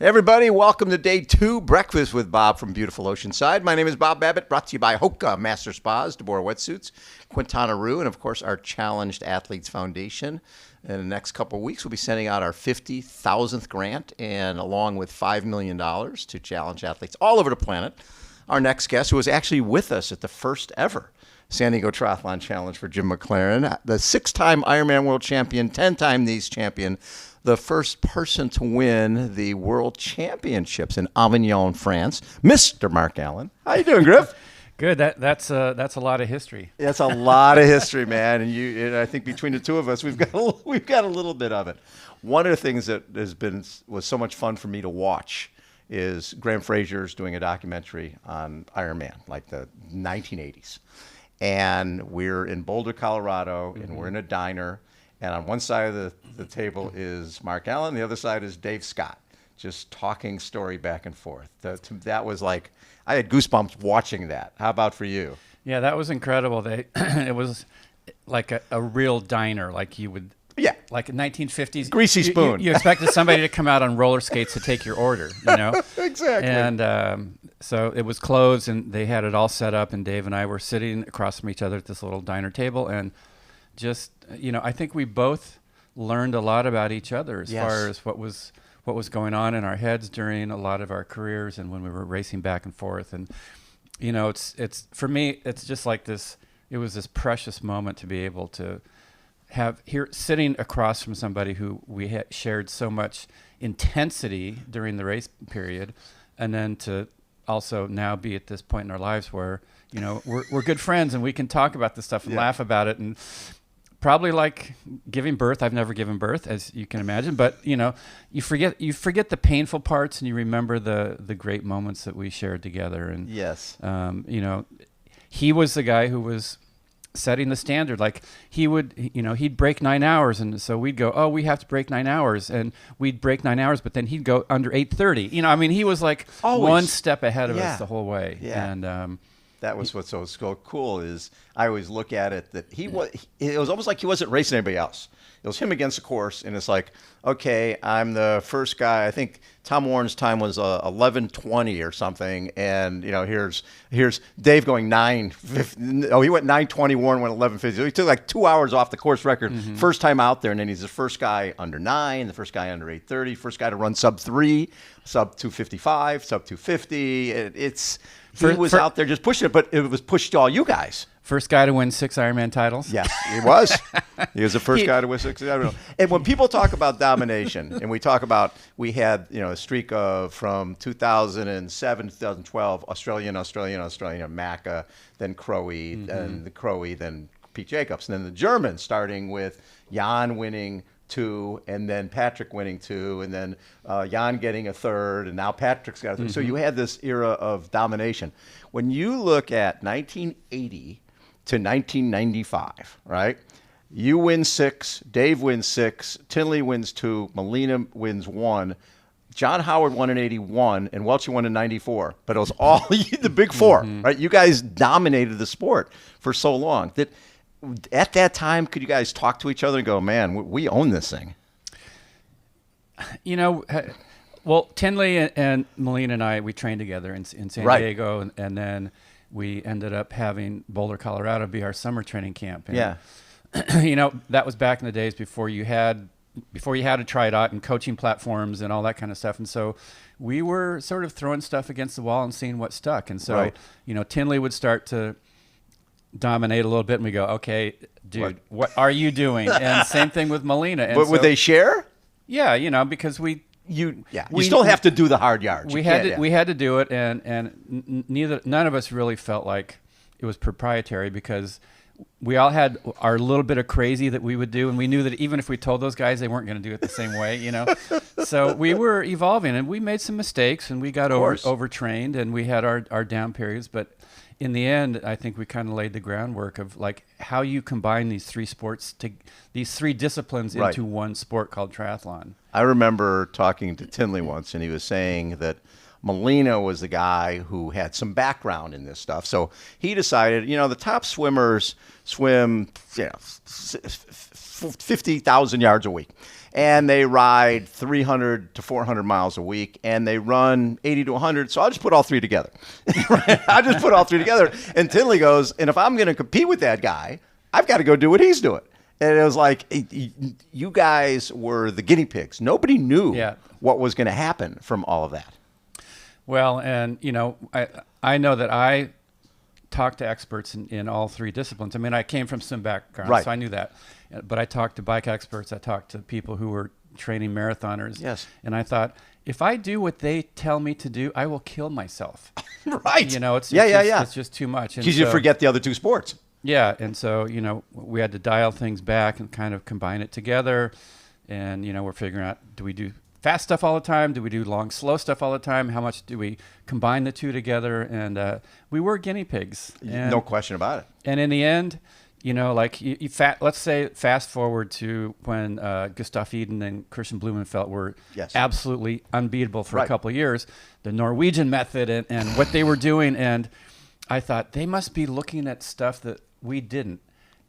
Hey everybody, welcome to day 2, Breakfast with Bob from beautiful Oceanside. My name is Bob Babbitt, brought to you by HOKA Master Spas, deboer wetsuits, Quintana Roo, and of course our Challenged Athletes Foundation. In the next couple of weeks, we'll be sending out our 50,000th grant, and along with $5 million to challenge athletes all over the planet. Our next guest, who was actually with us at the first ever San Diego Triathlon Challenge for Jim McLaren, the 6-time Ironman world champion, 10-time Nice champion, the first person to win the World Championships in Avignon, France, Mr. Mark Allen. How you doing, Griff? Good. That's a lot of history. That's a lot of history, man. And I think between the two of us, we've got a little bit of it. One of the things that was so much fun for me to watch is Graham Fraser's doing a documentary on Ironman, like the 1980s. And we're in Boulder, Colorado, and we're in a diner. And on one side of the table is Mark Allen, the other side is Dave Scott, just talking story back and forth. That was like, I had goosebumps watching that. How about for you? Yeah, that was incredible. It was like a real diner, like you would. Yeah. Like in 1950s. Greasy spoon. You expected somebody to come out on roller skates to take your order, you know? Exactly. And so it was closed, and they had it all set up, and Dave and I were sitting across from each other at this little diner table, and just, I think we both learned a lot about each other as far as what was going on in our heads during a lot of our careers and when we were racing back and forth. And, it's for me, it's just like this, it was this precious moment to be able to have here sitting across from somebody who we shared so much intensity during the race period, and then to also now be at this point in our lives where, we're good friends and we can talk about this stuff and laugh about it. And probably like giving birth. I've never given birth, as you can imagine, but you forget the painful parts and you remember the great moments that we shared together. And he was the guy who was setting the standard. Like he'd break 9 hours, and so we'd go, oh, we have to break 9 hours, and we'd break 9 hours, but then he'd go under 8:30. He was like always one step ahead of us the whole way. Yeah. And that was what's so cool is I always look at it that it was almost like he wasn't racing anybody else. It was him against the course, and it's like, okay, I'm the first guy. I think Tom Warren's time was 11:20 or something, and here's Dave going 9:50. Oh, he went 9:20. Warren went 11:50. He took like 2 hours off the course record, first time out there, and then he's the first guy under 9, the first guy under 8:30, first guy to run sub 3, sub 2:55, sub 2:50. He was out there just pushing it, but it was pushed to all you guys. First guy to win 6 Ironman titles. Yes, he was. He was the first guy to win 6. I don't know. And when people talk about domination, and we talk about we had a streak of from 2007 to 2012, Australian, Macca, then Crowe, then the Crowe, then Pete Jacobs, and then the Germans, starting with Jan winning 2, and then Patrick winning 2, and then Jan getting a 3rd, and now Patrick's got a 3rd. So you had this era of domination. When you look at 1980 to 1995, right? You win 6, Dave wins 6, Tinley wins 2, Molina wins 1, John Howard won in 81, and Welch won in 94. But it was all the big 4, right? You guys dominated the sport for so long that. At that time, could you guys talk to each other and go, man, we own this thing? Well, Tinley and Molina and I, we trained together in San Diego, and then we ended up having Boulder, Colorado be our summer training camp. And, that was back in the days before you had to try it out and coaching platforms and all that kind of stuff. And so we were sort of throwing stuff against the wall and seeing what stuck. And so, Tinley would start to dominate a little bit, and we go, okay, dude, what are you doing? And same thing with Molina. And but would they share? Yeah, because you still have to do the hard yards. We had to do it, and none of us really felt like it was proprietary because we all had our little bit of crazy that we would do, and we knew that even if we told those guys, they weren't going to do it the same way, So we were evolving, and we made some mistakes, and we got overtrained, and we had our down periods, but in the end, I think we kind of laid the groundwork of like how you combine these 3 sports, these 3 disciplines into one sport called triathlon. I remember talking to Tinley once, and he was saying that Molina was the guy who had some background in this stuff. So he decided, the top swimmers swim 50,000 yards a week. And they ride 300 to 400 miles a week, and they run 80 to 100. So I'll just put all three together. I'll just put all three together. And Tinley goes, and if I'm going to compete with that guy, I've got to go do what he's doing. And it was like, you guys were the guinea pigs. Nobody knew what was going to happen from all of that. Well, and, I know that I talked to experts in all three disciplines. I mean, I came from swim background, so I knew that. But I talked to bike experts. I talked to people who were training marathoners. Yes. And I thought, if I do what they tell me to do, I will kill myself. Right. It's just too much. Because you forget the other two sports. Yeah. And so, we had to dial things back and kind of combine it together. And, we're figuring out, do we do fast stuff all the time? Do we do long, slow stuff all the time? How much do we combine the two together? And we were guinea pigs. And, no question about it. And in the end, let's say fast forward to when Gustav Iden and Christian Blumenfeld were absolutely unbeatable for a couple of years, the Norwegian method and what they were doing. And I thought they must be looking at stuff that we didn't.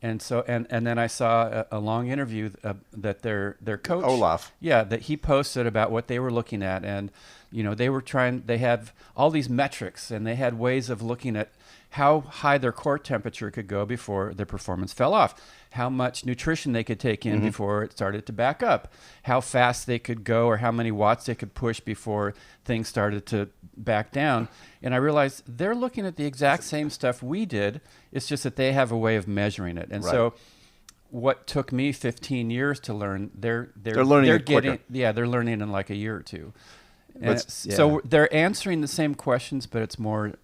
And so, and then I saw a long interview that their coach, Olaf, that he posted about what they were looking at. And, they had all these metrics, and they had ways of looking at how high their core temperature could go before their performance fell off, how much nutrition they could take in before it started to back up, how fast they could go or how many watts they could push before things started to back down. And I realized they're looking at the exact same stuff we did. It's just that they have a way of measuring it. And so what took me 15 years to learn, they're learning it quicker. Yeah, they're learning in like a year or two. So they're answering the same questions, but it's more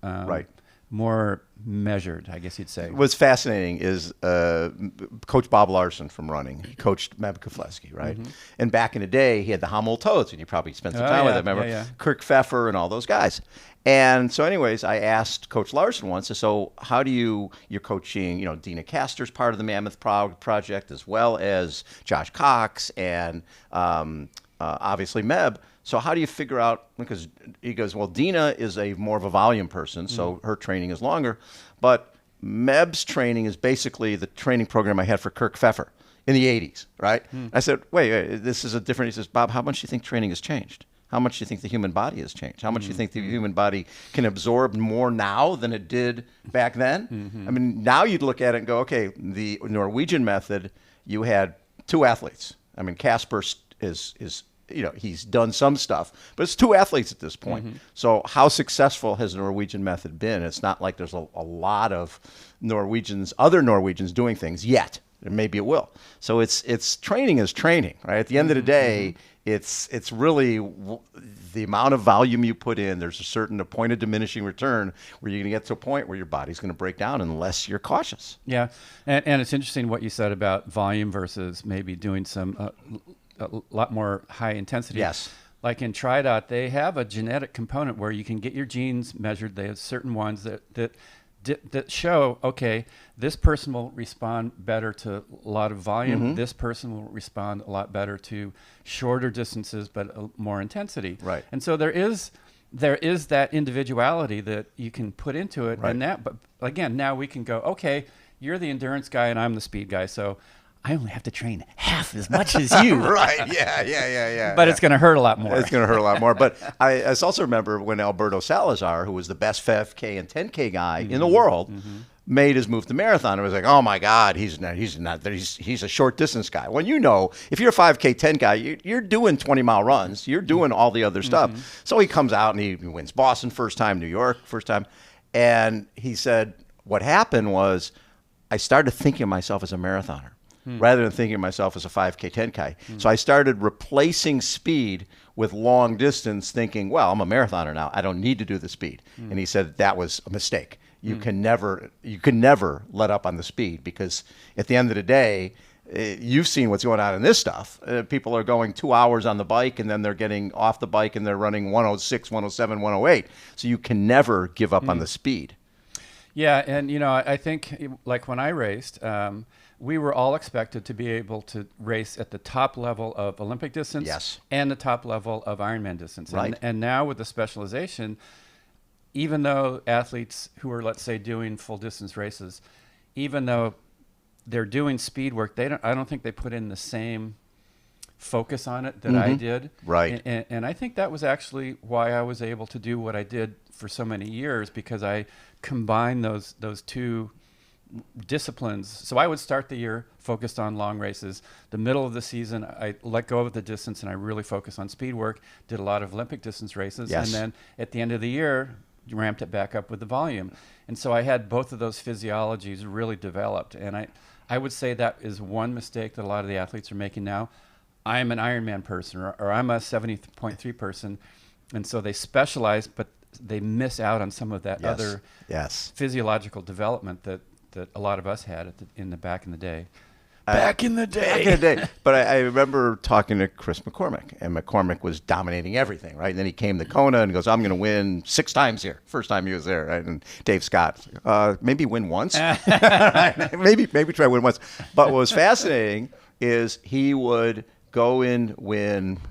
more measured, I guess you'd say. What's fascinating is Coach Bob Larson from running. He coached Meb Keflezighi, right? And back in the day, he had the Hamel Toads, and you probably spent some time with them. Remember Kirk Pfeffer and all those guys. And so anyways, I asked Coach Larson once, so how do you're coaching, Dina Castor's part of the Mammoth Project, as well as Josh Cox and obviously Meb. So how do you figure out, because he goes, well, Dina is more of a volume person, so her training is longer, but Meb's training is basically the training program I had for Kirk Pfeffer in the 80s, right? I said, wait, this is a different, he says, Bob, how much do you think training has changed? How much do you think the human body has changed? How much do you think the human body can absorb more now than it did back then? I mean, now you'd look at it and go, okay, the Norwegian method, you had two athletes. I mean, Casper is he's done some stuff, but it's two athletes at this point. So how successful has the Norwegian method been? It's not like there's a lot of other Norwegians doing things yet. And maybe it will. So it's training is training, right? At the end of the day, it's really the amount of volume you put in. There's a certain point of diminishing return where you're going to get to a point where your body's going to break down unless you're cautious. Yeah, and it's interesting what you said about volume versus maybe doing some a lot more high intensity. Yes. Like in TriDot, they have a genetic component where you can get your genes measured. They have certain ones that show, okay, this person will respond better to a lot of volume. This person will respond a lot better to shorter distances, but more intensity. Right. And so there is that individuality that you can put into it. Right. But again, now we can go, okay, you're the endurance guy and I'm the speed guy. So I only have to train half as much as you. Right, yeah. But it's going to hurt a lot more. It's going to hurt a lot more. But I also remember when Alberto Salazar, who was the best 5K and 10K guy in the world, made his move to marathon. It was like, oh my God, he's a short distance guy. When if you're a 5K, 10 guy, you're doing 20-mile runs. You're doing all the other stuff. So he comes out and he wins Boston first time, New York first time. And he said, what happened was I started thinking of myself as a marathoner. Rather than thinking of myself as a 5K, 10K. So I started replacing speed with long distance, thinking, well, I'm a marathoner now. I don't need to do the speed. And he said that was a mistake. You can never let up on the speed, because at the end of the day, you've seen what's going on in this stuff. People are going 2 hours on the bike, and then they're getting off the bike and they're running 106, 107, 108. So you can never give up on the speed. Yeah, and I think like when I raced, we were all expected to be able to race at the top level of Olympic distance Yes. and the top level of Ironman distance. Right. And now with the specialization, even though athletes who are, let's say, doing full distance races, even though they're doing speed work, I don't think they put in the same focus on it that I did. Right. And I think that was actually why I was able to do what I did for so many years, because I combined those two disciplines. So I would start the year focused on long races. The middle of the season, I let go of the distance and I really focused on speed work, did a lot of Olympic distance races. Yes. And then at the end of the year, ramped it back up with the volume. And so I had both of those physiologies really developed. And I would say that is one mistake that a lot of the athletes are making now. I'm an Ironman person, or I'm a 70.3 person. And so they specialize, but they miss out on some of that other physiological development that a lot of us had in the back in the day. Back in the day. But I remember talking to Chris McCormick, and McCormick was dominating everything, right? And then he came to Kona and goes, I'm going to win 6 times here. First time he was there, right? And Dave Scott, maybe win once. maybe try to win once. But what was fascinating is he would go in,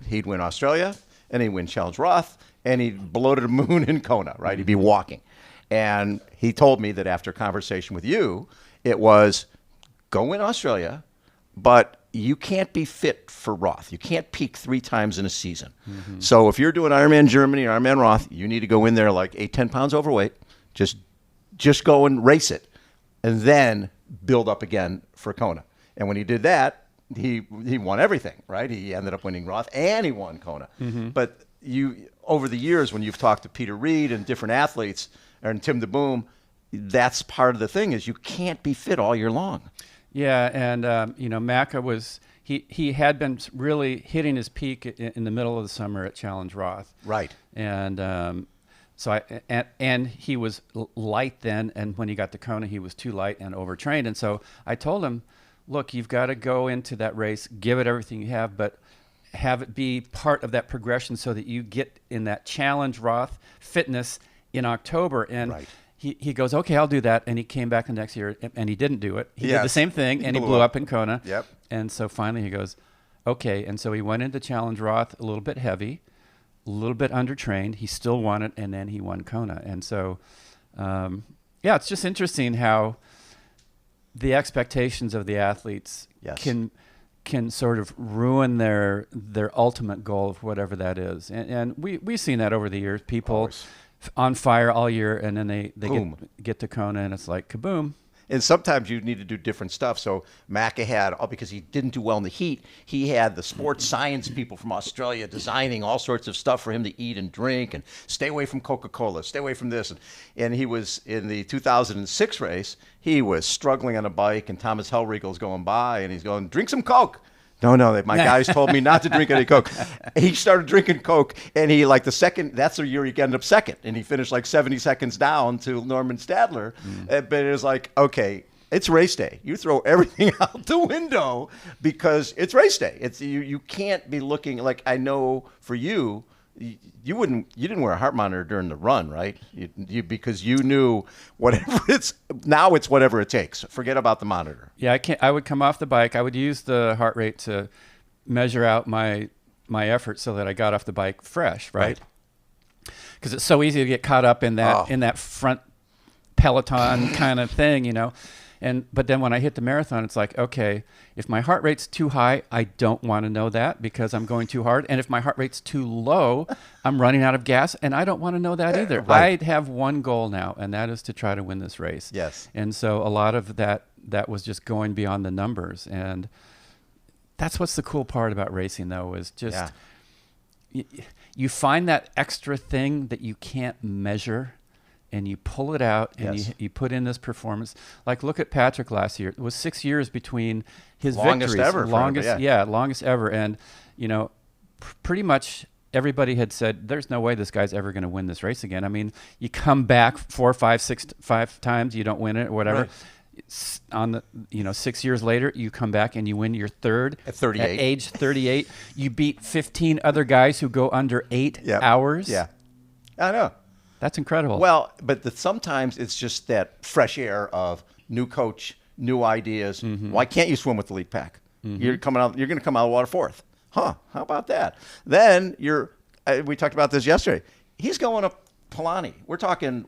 he'd win Australia, and he'd win Challenge Roth, and he'd blow to the moon in Kona, right? He'd be walking. And he told me that after a conversation with you, it was go win Australia, but you can't be fit for Roth. You can't peak 3 times in a season. Mm-hmm. So if you're doing Ironman Germany or Ironman Roth, you need to go in there like 8, 10 pounds overweight. Just go and race it, and then build up again for Kona. And when he did that, he won everything, right? He ended up winning Roth and he won Kona. Mm-hmm. But over the years, when you've talked to Peter Reed and different athletes, and Tim DeBoom, that's part of the thing is you can't be fit all year long. Yeah, and Macca was he had been really hitting his peak in the middle of the summer at Challenge Roth. Right. And so and he was light then, and when he got to Kona, he was too light and overtrained. And so I told him, look, you've got to go into that race, give it everything you have, but have it be part of that progression so that you get in that Challenge Roth fitness in October. And he goes, okay, I'll do that. And he came back the next year, and he didn't do it. He did the same thing, and he blew up in Kona. Yep. And so finally he goes, okay. And so he went into Challenge Roth a little bit heavy, a little bit undertrained. He still won it, and then he won Kona. And so, it's just interesting how the expectations of the athletes can sort of ruin their ultimate goal of whatever that is. And we've seen that over the years. People on fire all year, and then they get to Kona, and it's like kaboom. And sometimes you need to do different stuff. So Macca had, because he didn't do well in the heat, he had the sports science people from Australia designing all sorts of stuff for him to eat and drink and stay away from Coca-Cola, stay away from this. And he was in the 2006 race, he was struggling on a bike, and Thomas Hellriegel's going by, and he's going, drink some Coke. No, my guys told me not to drink any Coke. He started drinking Coke, and he, that's the year he ended up second, and he finished like 70 seconds down to Norman Stadler. But it was like, okay, it's race day. You throw everything out the window because it's race day. It's you can't be looking like, I know for you, you didn't wear a heart monitor during the run, right? Because you knew it's whatever it takes. Forget about the monitor. Yeah, I would come off the bike. I would use the heart rate to measure out my effort so that I got off the bike fresh, right? Because it's so easy to get caught up in that front peloton kind of thing, But then when I hit the marathon, it's like, okay, if my heart rate's too high, I don't want to know that because I'm going too hard. And if my heart rate's too low, I'm running out of gas, and I don't want to know that either. I have one goal now, and that is to try to win this race. Yes. And so a lot of that was just going beyond the numbers. And that's what's the cool part about racing, though, is just you find that extra thing that you can't measure, and you pull it out, and you put in this performance. Like, look at Patrick last year. It was 6 years between his longest victories. Ever longest ever. And, pretty much everybody had said, there's no way this guy's ever going to win this race again. I mean, you come back 4, 5, 6 times, you don't win it or whatever. Right. On the 6 years later, you come back and you win your third at 38. At age 38. You beat 15 other guys who go under 8 hours. Yeah, I know. That's incredible. Well, but sometimes it's just that fresh air of new coach, new ideas. Why can't you swim with the lead pack? You're going to come out of the water fourth. Huh? How about that? Then we talked about this yesterday. He's going up Palani. We're talking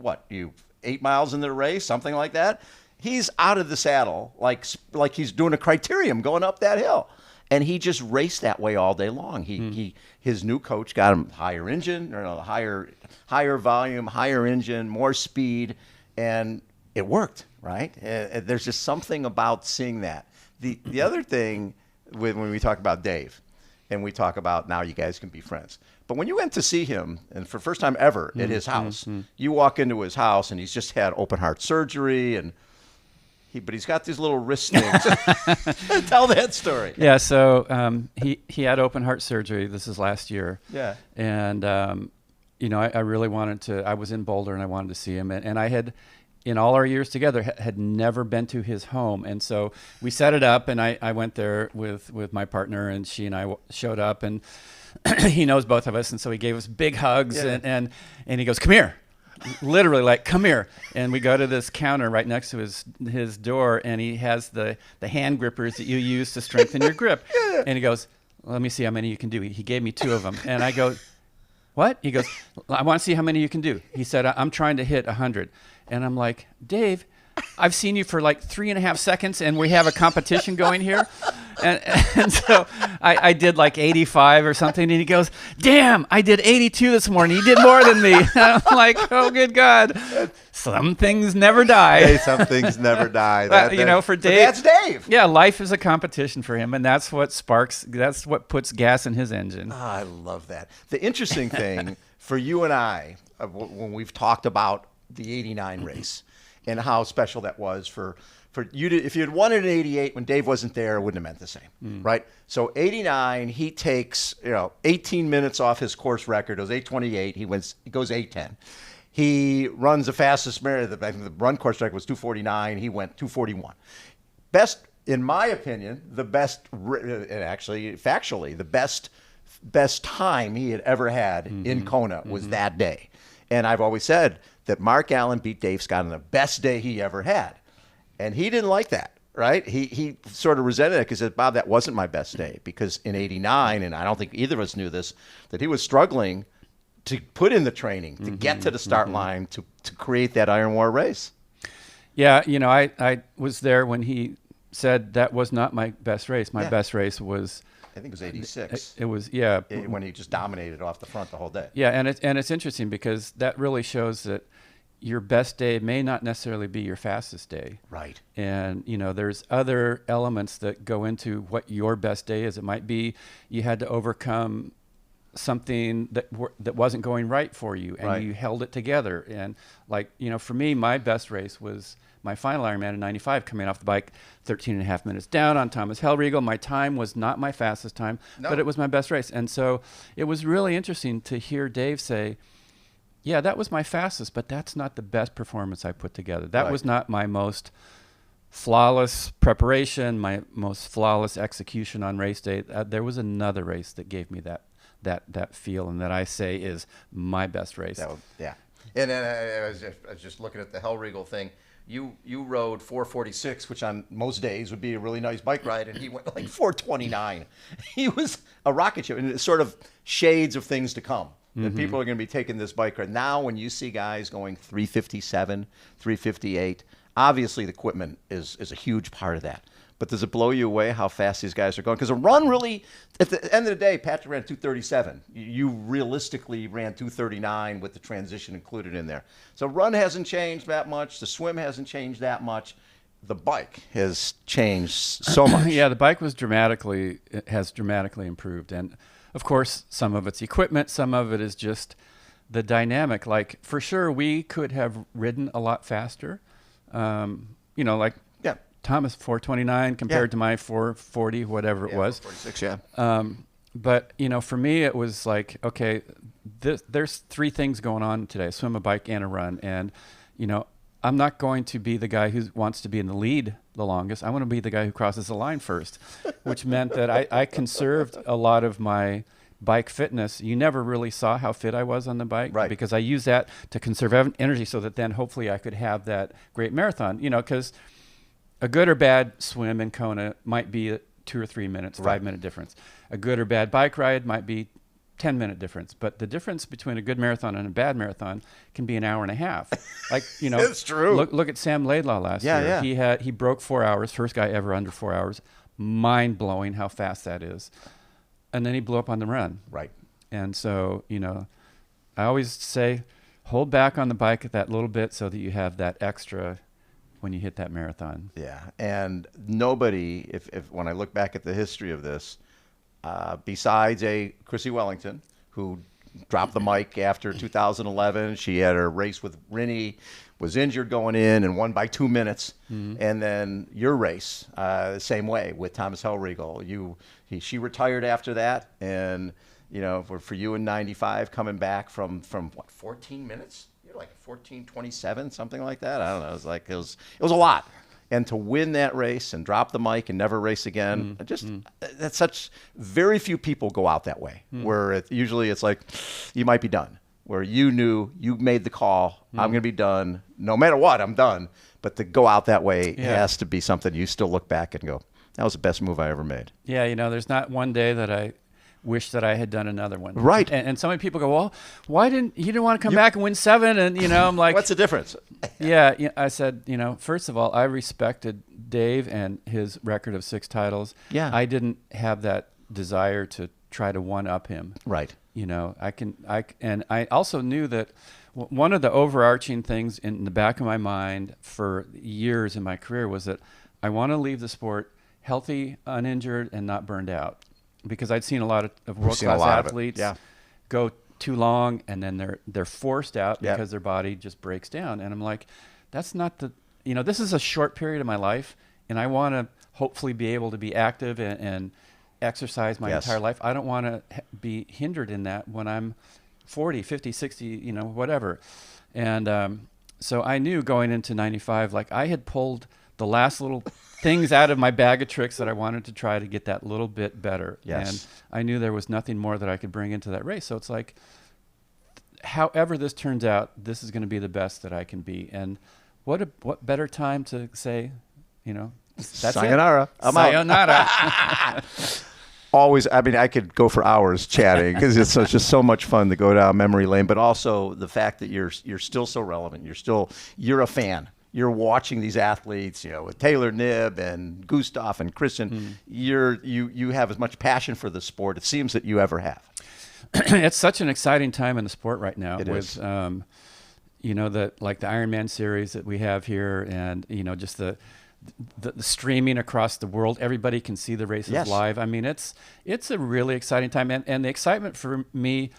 8 miles into the race, something like that. He's out of the saddle like he's doing a criterium going up that hill. And he just raced that way all day long. His new coach got him higher engine, higher volume, higher engine, more speed, and it worked, right? There's just something about seeing that. The other thing when we talk about Dave, and we talk about now you guys can be friends. But when you went to see him, and for the first time ever at his house, you walk into his house, and he's just had open heart surgery, but he's got these little wrist things. Tell that story. Yeah, so he had open heart surgery. This is last year. Yeah. And, I really wanted to. I was in Boulder, and I wanted to see him. And I had, in all our years together, had never been to his home. And so we set it up, and I went there with my partner, and she and I showed up. And he knows both of us, and so he gave us big hugs. Yeah. And he goes, "Come here." Literally, like, "Come here." And we go to this counter right next to his door, and he has the hand grippers that you use to strengthen your grip. And he goes, "Let me see how many you can do." He gave me 2 of them, and I go, "What?" He goes, "I want to see how many you can do." He said, "I'm trying to hit 100." And I'm like, "Dave, I've seen you for like 3.5 seconds, and we have a competition going here." And so I did like 85 or something, and he goes, "Damn, I did 82 this morning. You did more than me." And I'm like, "Oh, good God. Some things never die." Hey, some things never die. For Dave. That's Dave. Yeah, life is a competition for him, and that's what puts gas in his engine. Oh, I love that. The interesting thing for you and I, when we've talked about the 89 race and how special that was for you if you had won it in 88 when Dave wasn't there, it wouldn't have meant the same, right? So 89, he takes 18 minutes off his course record. It was 8:28. He goes 8:10. He runs the fastest marathon. I think the run course record was 2:49. He went 2:41. Best, in my opinion, the best, and actually factually, the best time he had ever had in Kona was that day. And I've always said that Mark Allen beat Dave Scott on the best day he ever had. And he didn't like that, right? He sort of resented it because he said, "Bob, that wasn't my best day." Because in 89, and I don't think either of us knew this, that he was struggling to put in the training, to get to the start line, to create that Iron War race. Yeah, I was there when he said that was not my best race. My best race was... I think it was 86. It was, when he just dominated off the front the whole day. Yeah, and it's interesting because that really shows that your best day may not necessarily be your fastest day. Right. And, there's other elements that go into what your best day is. It might be you had to overcome something that wasn't going right for you, and you held it together. And for me, my best race was my final Ironman in 95, coming off the bike 13 and a half minutes down on Thomas Hellriegel. My time was not my fastest time, but it was my best race. And so it was really interesting to hear Dave say, "Yeah, that was my fastest, but that's not the best performance I put together. That was not my most flawless preparation, my most flawless execution on race day. There was another race that gave me that feel, and that I say is my best race." Yeah. And then I was just looking at the Hellriegel thing. You rode 446, which on most days would be a really nice bike ride, and he went like 429. He was a rocket ship, and it's sort of shades of things to come. That people are going to be taking this bike ride. Now when you see guys going 357, 358, obviously the equipment is a huge part of that. But does it blow you away how fast these guys are going? Because a run really, at the end of the day, Patrick ran 237. You realistically ran 239 with the transition included in there. So run hasn't changed that much. The swim hasn't changed that much. The bike has changed so much. Yeah, the bike has dramatically improved. And of course, some of it's equipment, some of it is just the dynamic. Like, for sure, we could have ridden a lot faster. Thomas 429 compared to my 440, whatever it was. 446, yeah. But, for me, it was like, okay, there's 3 things going on today: a swim, a bike, and a run. And, I'm not going to be the guy who wants to be in the lead the longest. I want to be the guy who crosses the line first, which meant that I conserved a lot of my bike fitness, you never really saw how fit I was on the bike, Right. because I used that to conserve energy so that then hopefully I could have that great marathon, because a good or bad swim in Kona might be a 2 or 3 minutes, 5-minute difference. A good or bad bike ride might be 10-minute difference, but the difference between a good marathon and a bad marathon can be an hour and a half. Like, It's true. Look at Sam Laidlaw last year. Yeah. He broke 4 hours, first guy ever under 4 hours. Mind blowing how fast that is. And then he blew up on the run. Right. And so, I always say, hold back on the bike that little bit so that you have that extra when you hit that marathon. Yeah. And nobody, if when I look back at the history of this, besides Chrissy Wellington, who dropped the mic after 2011, she had her race with Rinnie, was injured going in and won by 2 minutes. Mm-hmm. And then your race, the same way with Thomas Hellriegel. She retired after that, and for you in '95, coming back from what, 14 minutes? You're like 14:27, something like that. I don't know. It was like it was a lot. And to win that race and drop the mic and never race again, that's such, very few people go out that way. Where usually it's like you might be done. Where you knew, you made the call, I'm going to be done. No matter what, I'm done. But to go out that way has to be something you still look back and go, that was the best move I ever made. Yeah, there's not one day that I wish that I had done another one. Right. And so many people go, well, why didn't you want to come back and win 7? And, I'm like, what's the difference? Yeah, I said, first of all, I respected Dave and his record of 6 titles. Yeah. I didn't have that desire to try to one-up him. Right. And I also knew that one of the overarching things in the back of my mind for years in my career was that I want to leave the sport healthy, uninjured, and not burned out. Because I'd seen a lot of world-class athletes go too long, and then they're forced out because their body just breaks down. And I'm like, that's not this is a short period of my life, and I want to hopefully be able to be active and exercise my entire life. I don't want to be hindered in that when I'm 40, 50, 60, whatever. And so I knew going into 95, like I had pulled the last little things out of my bag of tricks that I wanted to try to get that little bit better. Yes. And I knew there was nothing more that I could bring into that race. So it's like, however this turns out, this is going to be the best that I can be. And what better time to say, that's sayonara. I'm sayonara. Always, I could go for hours chatting because it's just so much fun to go down memory lane, but also the fact that you're still so relevant. You're a fan. You're watching these athletes, with Taylor Knibb and Gustav and Christian. You have as much passion for the sport, it seems, that you ever have. It's such an exciting time in the sport right now. It is. The Ironman series that we have here, and just the streaming across the world. Everybody can see the races live. I mean, it's a really exciting time, and the excitement for me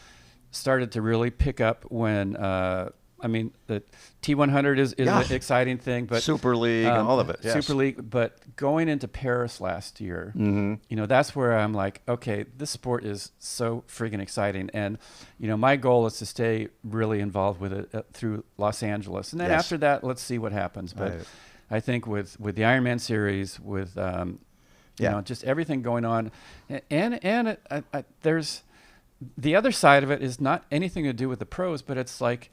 started to really pick up when the T100 is an exciting thing, but Super League and all of it. Yes. Super League, but going into Paris last year, that's where I'm like, okay, this sport is so friggin' exciting, and my goal is to stay really involved with it through Los Angeles, and then after that, let's see what happens. But I think with the Ironman series, with just everything going on, and there's the other side of it is not anything to do with the pros, but it's like,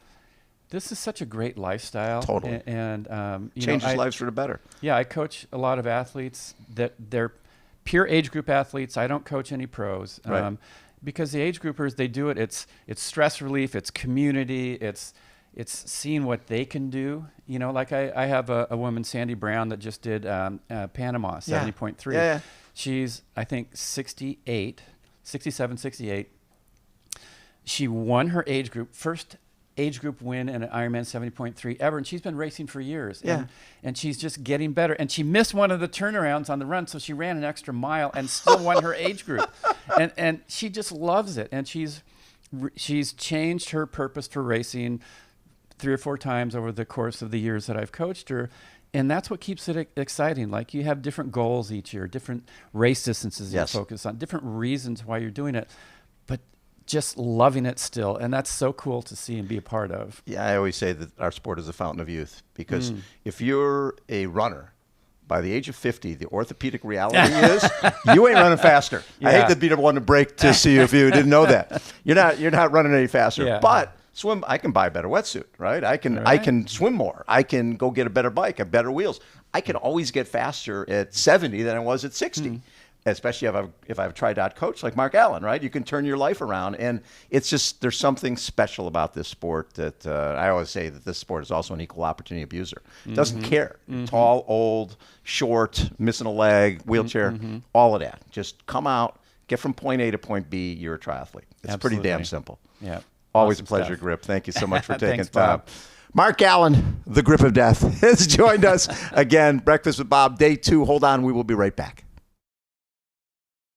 this is such a great lifestyle. Totally. And changes lives for the better. Yeah, I coach a lot of athletes that they're pure age group athletes. I don't coach any pros. Right. Because the age groupers, they do it. It's stress relief. It's community. It's seeing what they can do. Like I have a woman, Sandy Brown, that just did Panama 70.3. Yeah. She's, I think, 67, 68. She won her age group, first age group win in an Ironman 70.3 ever, and she's been racing for years. And she's just getting better. And she missed one of the turnarounds on the run, so she ran an extra mile and still won her age group. And she just loves it. And she's changed her purpose for racing 3 or 4 times over the course of the years that I've coached her. And that's what keeps it exciting. Like, you have different goals each year, different race distances you focus on, different reasons why you're doing it, but just loving it still. And that's so cool to see and be a part of. Yeah, I always say that our sport is a fountain of youth, because if you're a runner, by the age of 50, the orthopedic reality is you ain't running faster. I hate to be the one to break to see you if you didn't know that. You're not running any faster. But swim, I can buy a better wetsuit, right? I can swim more. I can go get a better bike, better wheels. I can always get faster at 70 than I was at 60. Especially if I have a tri-dot coach like Mark Allen, right? You can turn your life around. And it's just, there's something special about this sport that I always say that this sport is also an equal opportunity abuser. It doesn't care. Tall, old, short, missing a leg, wheelchair, all of that. Just come out, get from point A to point B, you're a triathlete. It's pretty damn simple. Yeah. Always a pleasure, Grip. Thank you so much for taking time. Mark Allen, the Grip of Death, has joined us again. Breakfast with Bob, day 2. Hold on, we will be right back.